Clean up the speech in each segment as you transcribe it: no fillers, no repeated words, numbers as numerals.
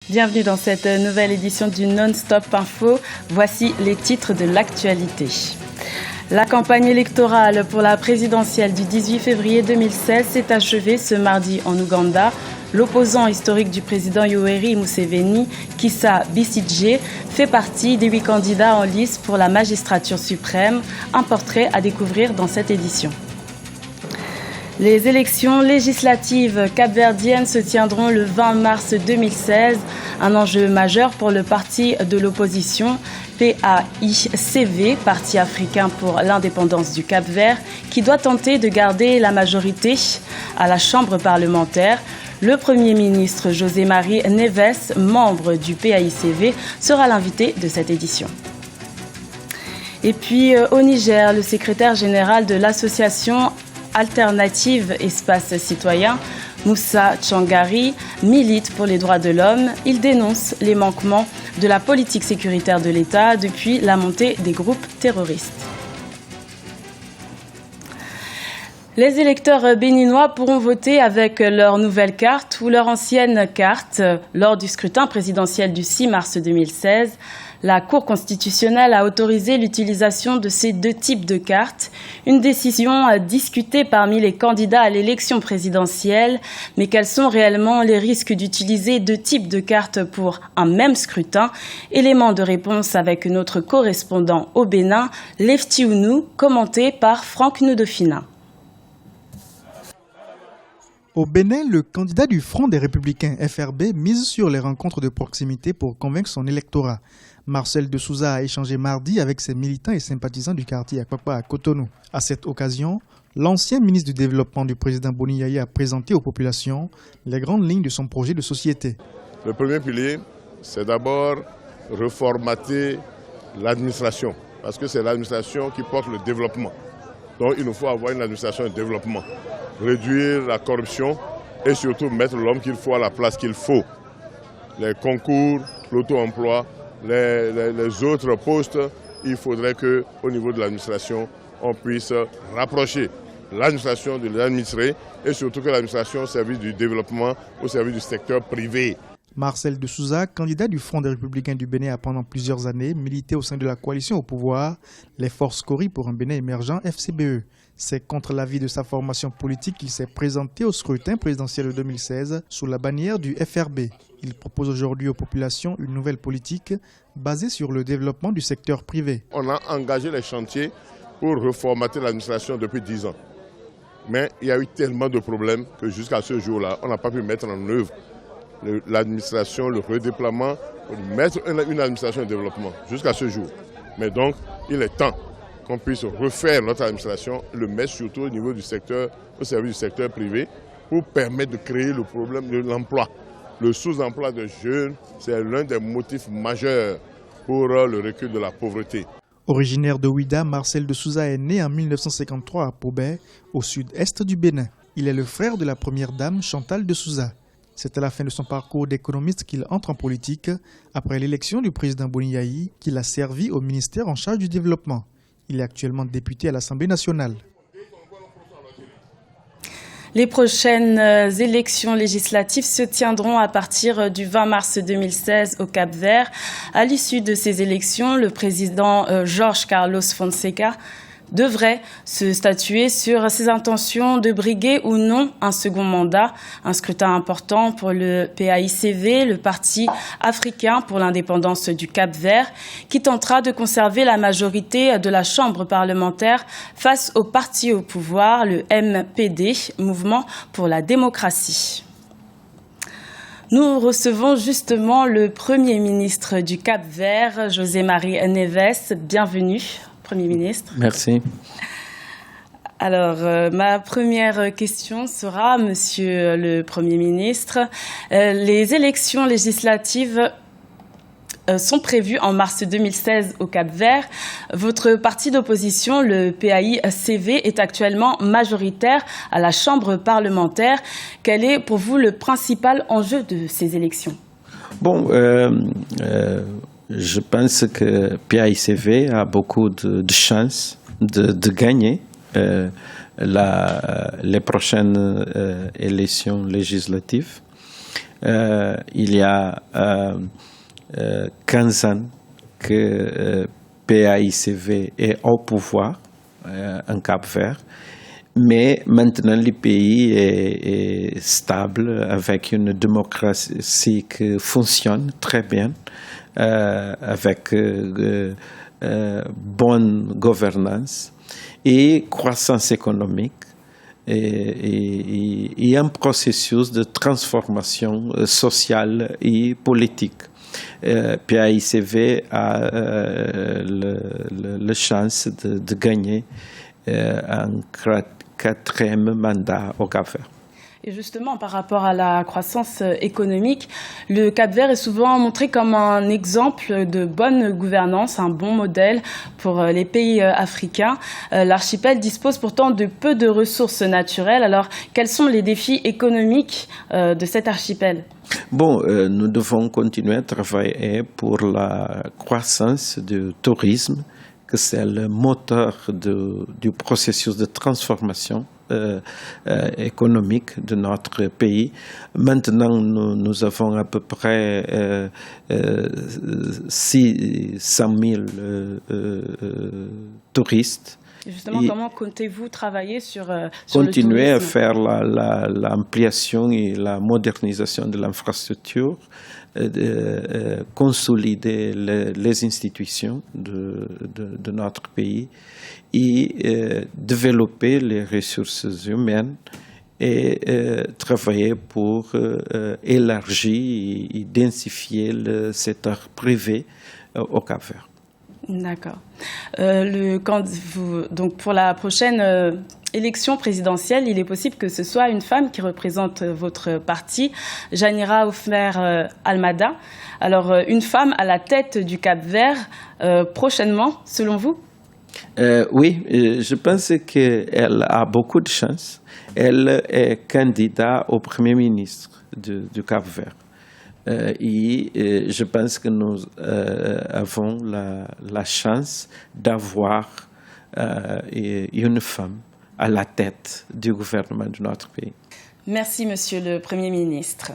Bienvenue dans cette nouvelle édition du Non-Stop Info. Voici les titres de l'actualité. La campagne électorale pour la présidentielle du 18 février 2016 s'est achevée ce mardi en Ouganda. L'opposant historique du président Yoweri Museveni, Kizza Besigye, fait partie des 8 candidats en lice pour la magistrature suprême. Un portrait à découvrir dans cette édition. Les élections législatives capverdiennes se tiendront le 20 mars 2016. Un enjeu majeur pour le parti de l'opposition, PAICV, Parti africain pour l'indépendance du Cap-Vert, qui doit tenter de garder la majorité à la Chambre parlementaire. Le Premier ministre José Marie Neves, membre du PAICV, sera l'invité de cette édition. Et puis au Niger, le secrétaire général de l'association Alternative Espace Citoyen, Moussa Tchangari, milite pour les droits de l'homme. Il dénonce les manquements de la politique sécuritaire de l'État depuis la montée des groupes terroristes. Les électeurs béninois pourront voter avec leur nouvelle carte ou leur ancienne carte lors du scrutin présidentiel du 6 mars 2016. La Cour constitutionnelle a autorisé l'utilisation de ces deux types de cartes, une décision discutée parmi les candidats à l'élection présidentielle. Mais quels sont réellement les risques d'utiliser deux types de cartes pour un même scrutin? Élément de réponse avec notre correspondant au Bénin, Lefty Ounou, commenté par Franck Noudofina. Au Bénin, le candidat du Front des Républicains FRB mise sur les rencontres de proximité pour convaincre son électorat. Marcel de Souza a échangé mardi avec ses militants et sympathisants du quartier Akwapa à Cotonou. À cette occasion, l'ancien ministre du Développement du président Boni Yaye a présenté aux populations les grandes lignes de son projet de société. Le premier pilier, c'est d'abord reformater l'administration, parce que c'est l'administration qui porte le développement. Donc il nous faut avoir une administration de développement, réduire la corruption et surtout mettre l'homme qu'il faut à la place qu'il faut. Les concours, l'auto-emploi, les autres postes, il faudrait qu'au niveau de l'administration, on puisse rapprocher l'administration de l'administré et surtout que l'administration au service du développement, au service du secteur privé. Marcel de Souza, candidat du Front des Républicains du Bénin, a pendant plusieurs années milité au sein de la coalition au pouvoir, les Forces Cori pour un Bénin émergent FCBE. C'est contre l'avis de sa formation politique qu'il s'est présenté au scrutin présidentiel de 2016 sous la bannière du FRB. Il propose aujourd'hui aux populations une nouvelle politique basée sur le développement du secteur privé. On a engagé les chantiers pour reformater l'administration depuis 10 ans. Mais il y a eu tellement de problèmes que jusqu'à ce jour-là, on n'a pas pu mettre en œuvre l'administration, le redéploiement, mettre une administration de développement jusqu'à ce jour. Mais donc, il est temps qu'on puisse refaire notre administration, le mettre surtout au niveau du secteur, au service du secteur privé, pour permettre de créer le problème de l'emploi. Le sous-emploi de jeunes, c'est l'un des motifs majeurs pour le recul de la pauvreté. Originaire de Ouida, Marcel de Souza est né en 1953 à Pobé, au sud-est du Bénin. Il est le frère de la première dame Chantal de Souza. C'est à la fin de son parcours d'économiste qu'il entre en politique, après l'élection du président Boni Yaye, qu'il a servi au ministère en charge du développement. Il est actuellement député à l'Assemblée nationale. Les prochaines élections législatives se tiendront à partir du 20 mars 2016 au Cap-Vert. À l'issue de ces élections, le président Jorge Carlos Fonseca devrait se statuer sur ses intentions de briguer ou non un second mandat. Un scrutin important pour le PAICV, le Parti africain pour l'indépendance du Cap-Vert, qui tentera de conserver la majorité de la Chambre parlementaire face au parti au pouvoir, le MPD, Mouvement pour la démocratie. Nous recevons justement le Premier ministre du Cap-Vert, José Marie Neves. Bienvenue. Premier ministre. Merci. Alors, ma première question sera, Monsieur le Premier ministre, les élections législatives sont prévues en mars 2016 au Cap-Vert. Votre parti d'opposition, le PAICV, est actuellement majoritaire à la Chambre parlementaire. Quel est pour vous le principal enjeu de ces élections? Bon, je pense que PAICV a beaucoup de chances de gagner les prochaines élections législatives. il y a 15 ans que PAICV est au pouvoir en Cap-Vert. Mais maintenant, le pays est stable, avec une démocratie qui fonctionne très bien, avec bonne gouvernance et croissance économique. Et un processus de transformation sociale et politique. PAICV a la chance de gagner un quatrième mandat au Cap-Vert. Et justement, par rapport à la croissance économique, le Cap-Vert est souvent montré comme un exemple de bonne gouvernance, un bon modèle pour les pays africains. L'archipel dispose pourtant de peu de ressources naturelles. Alors, quels sont les défis économiques de cet archipel ? Bon, nous devons continuer à travailler pour la croissance du tourisme, que c'est le moteur du processus de transformation économique de notre pays. Maintenant, nous avons à peu près 600 000 touristes. Et justement, comment comptez-vous travailler sur continuer le tourisme ? À faire l'ampliation et la modernisation de l'infrastructure, consolider les institutions de notre pays et développer les ressources humaines et travailler pour élargir et densifier le secteur privé au Cap-Vert. D'accord. Donc pour la prochaine élection présidentielle, il est possible que ce soit une femme qui représente votre parti, Janira Oufmer Almada. Alors, une femme à la tête du Cap-Vert prochainement, selon vous ? Oui, je pense qu'elle a beaucoup de chance. Elle est candidate au Premier ministre du Cap-Vert. Et je pense que nous avons la chance d'avoir une femme à la tête du gouvernement de notre pays. Merci, Monsieur le Premier ministre.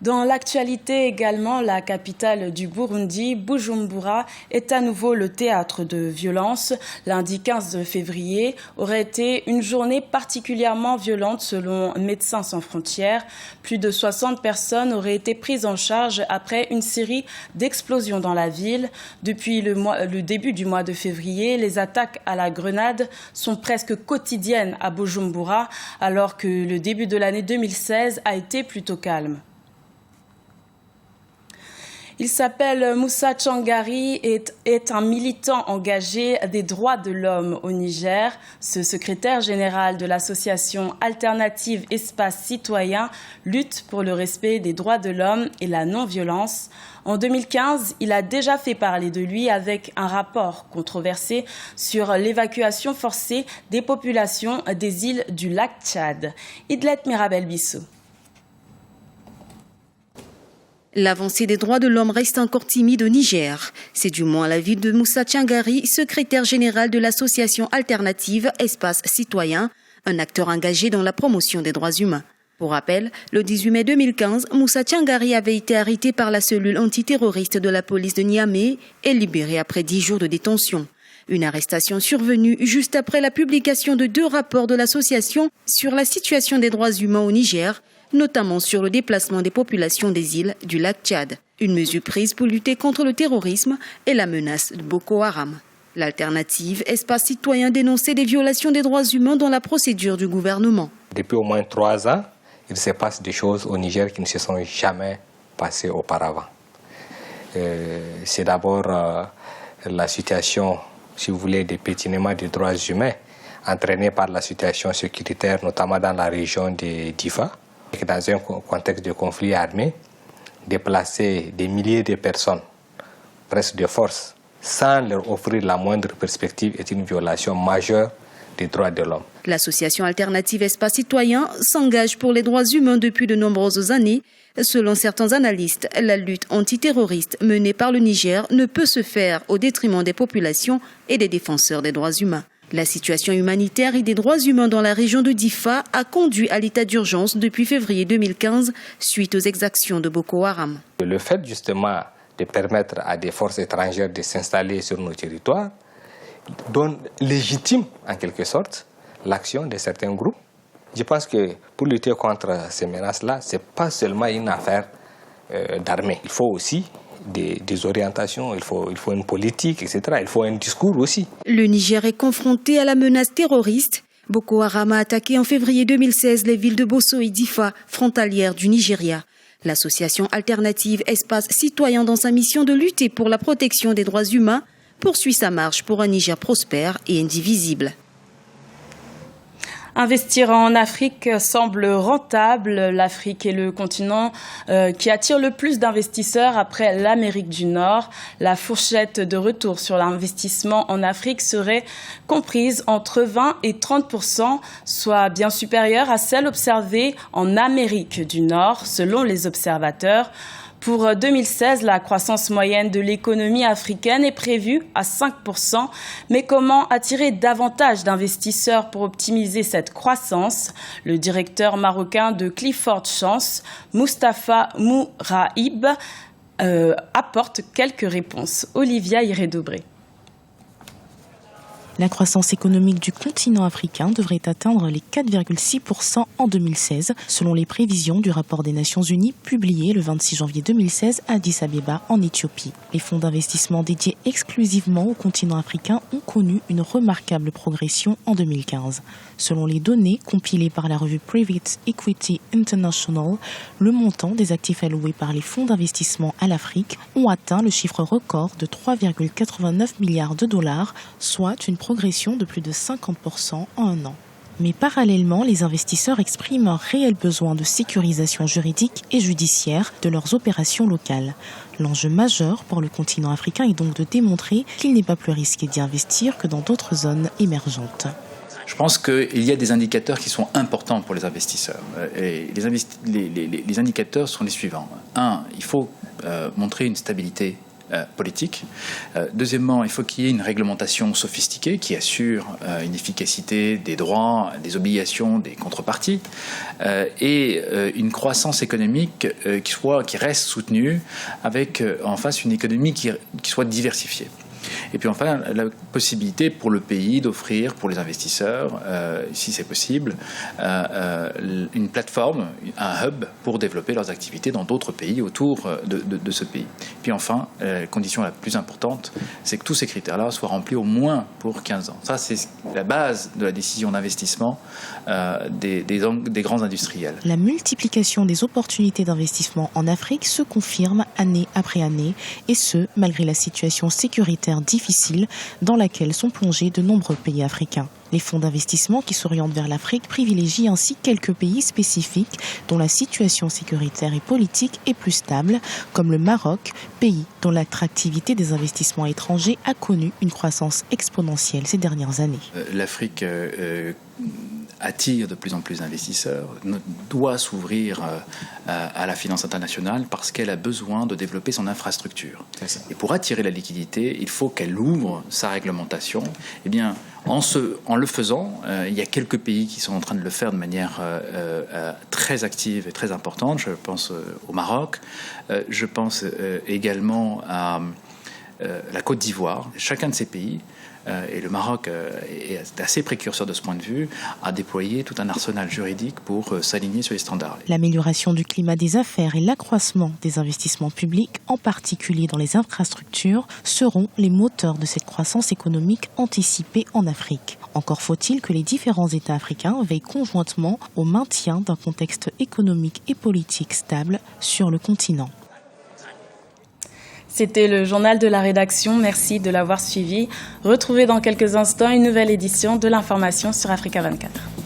Dans l'actualité également, la capitale du Burundi, Bujumbura, est à nouveau le théâtre de violences. Lundi 15 février aurait été une journée particulièrement violente selon Médecins sans frontières. Plus de 60 personnes auraient été prises en charge après une série d'explosions dans la ville. Depuis le début du mois de février, les attaques à la grenade sont presque quotidiennes à Bujumbura, alors que le début de l'année 2016 a été plutôt calme. Il s'appelle Moussa Tchangari et est un militant engagé des droits de l'homme au Niger. Ce secrétaire général de l'association alternative Espace Citoyen lutte pour le respect des droits de l'homme et la non-violence. En 2015, il a déjà fait parler de lui avec un rapport controversé sur l'évacuation forcée des populations des îles du lac Tchad. Idlet Mirabel Bissou. L'avancée des droits de l'homme reste encore timide au Niger. C'est du moins l'avis de Moussa Tchangari, secrétaire général de l'association alternative Espace Citoyen, un acteur engagé dans la promotion des droits humains. Pour rappel, le 18 mai 2015, Moussa Tchangari avait été arrêté par la cellule antiterroriste de la police de Niamey et libéré après 10 jours de détention. Une arrestation survenue juste après la publication de 2 rapports de l'association sur la situation des droits humains au Niger, notamment sur le déplacement des populations des îles du lac Tchad. Une mesure prise pour lutter contre le terrorisme et la menace de Boko Haram. L'alternative Espace Citoyen dénonçait des violations des droits humains dans la procédure du gouvernement. Depuis au moins 3 ans, il se passe des choses au Niger qui ne se sont jamais passées auparavant. C'est d'abord la situation, si vous voulez, des pétinements des droits humains entraînés par la situation sécuritaire, notamment dans la région de Difa. Dans un contexte de conflit armé, déplacer des milliers de personnes, presque de force, sans leur offrir la moindre perspective est une violation majeure des droits de l'homme. L'association alternative Espace Citoyen s'engage pour les droits humains depuis de nombreuses années. Selon certains analystes, la lutte antiterroriste menée par le Niger ne peut se faire au détriment des populations et des défenseurs des droits humains. La situation humanitaire et des droits humains dans la région de Difa a conduit à l'état d'urgence depuis février 2015 suite aux exactions de Boko Haram. Le fait justement de permettre à des forces étrangères de s'installer sur nos territoires légitime en quelque sorte l'action de certains groupes. Je pense que pour lutter contre ces menaces-là, ce n'est pas seulement une affaire d'armée. Il faut aussi des orientations, il faut une politique, etc. Il faut un discours aussi. Le Niger est confronté à la menace terroriste. Boko Haram a attaqué en février 2016 les villes de Bosso et Difa, frontalières du Nigeria. L'association alternative Espace Citoyen, dans sa mission de lutter pour la protection des droits humains, poursuit sa marche pour un Niger prospère et indivisible. Investir en Afrique semble rentable. L'Afrique est le continent qui attire le plus d'investisseurs après l'Amérique du Nord. La fourchette de retour sur l'investissement en Afrique serait comprise entre 20 et 30%, soit bien supérieure à celle observée en Amérique du Nord, selon les observateurs. Pour 2016, la croissance moyenne de l'économie africaine est prévue à 5%. Mais comment attirer davantage d'investisseurs pour optimiser cette croissance? Le directeur marocain de Clifford Chance, Mustapha Mouraïb, apporte quelques réponses. Olivia Iré-Dobré. La croissance économique du continent africain devrait atteindre les 4,6% en 2016, selon les prévisions du rapport des Nations Unies publié le 26 janvier 2016 à Addis Abeba, en Éthiopie. Les fonds d'investissement dédiés exclusivement au continent africain ont connu une remarquable progression en 2015. Selon les données compilées par la revue Private Equity International, le montant des actifs alloués par les fonds d'investissement à l'Afrique ont atteint le chiffre record de 3,89 milliards de dollars, soit une progression de plus de 50% en un an. Mais parallèlement, les investisseurs expriment un réel besoin de sécurisation juridique et judiciaire de leurs opérations locales. L'enjeu majeur pour le continent africain est donc de démontrer qu'il n'est pas plus risqué d'y investir que dans d'autres zones émergentes. Je pense qu'il y a des indicateurs qui sont importants pour les investisseurs. Et les indicateurs sont les suivants. Un, il faut montrer une stabilité politique. Deuxièmement, il faut qu'il y ait une réglementation sophistiquée qui assure une efficacité des droits, des obligations, des contreparties et une croissance économique qui reste soutenue avec en face une économie qui soit diversifiée. Et puis enfin, la possibilité pour le pays d'offrir pour les investisseurs, si c'est possible, une plateforme, un hub pour développer leurs activités dans d'autres pays autour de ce pays. Puis enfin, la condition la plus importante, c'est que tous ces critères-là soient remplis au moins pour 15 ans. Ça, c'est la base de la décision d'investissement des grands industriels. La multiplication des opportunités d'investissement en Afrique se confirme année après année, et ce, malgré la situation sécuritaire difficile dans laquelle sont plongés de nombreux pays africains. Les fonds d'investissement qui s'orientent vers l'Afrique privilégient ainsi quelques pays spécifiques dont la situation sécuritaire et politique est plus stable, comme le Maroc, pays dont l'attractivité des investissements étrangers a connu une croissance exponentielle ces dernières années. L'Afrique attire de plus en plus d'investisseurs, doit s'ouvrir à la finance internationale parce qu'elle a besoin de développer son infrastructure. Et pour attirer la liquidité, il faut qu'elle ouvre sa réglementation. Eh bien, en le faisant, il y a quelques pays qui sont en train de le faire de manière très active et très importante. Je pense au Maroc, je pense également à la Côte d'Ivoire. Chacun de ces pays, et le Maroc est assez précurseur de ce point de vue, a déployé tout un arsenal juridique pour s'aligner sur les standards. L'amélioration du climat des affaires et l'accroissement des investissements publics, en particulier dans les infrastructures, seront les moteurs de cette croissance économique anticipée en Afrique. Encore faut-il que les différents États africains veillent conjointement au maintien d'un contexte économique et politique stable sur le continent. C'était le journal de la rédaction. Merci de l'avoir suivi. Retrouvez dans quelques instants une nouvelle édition de l'information sur Africa 24.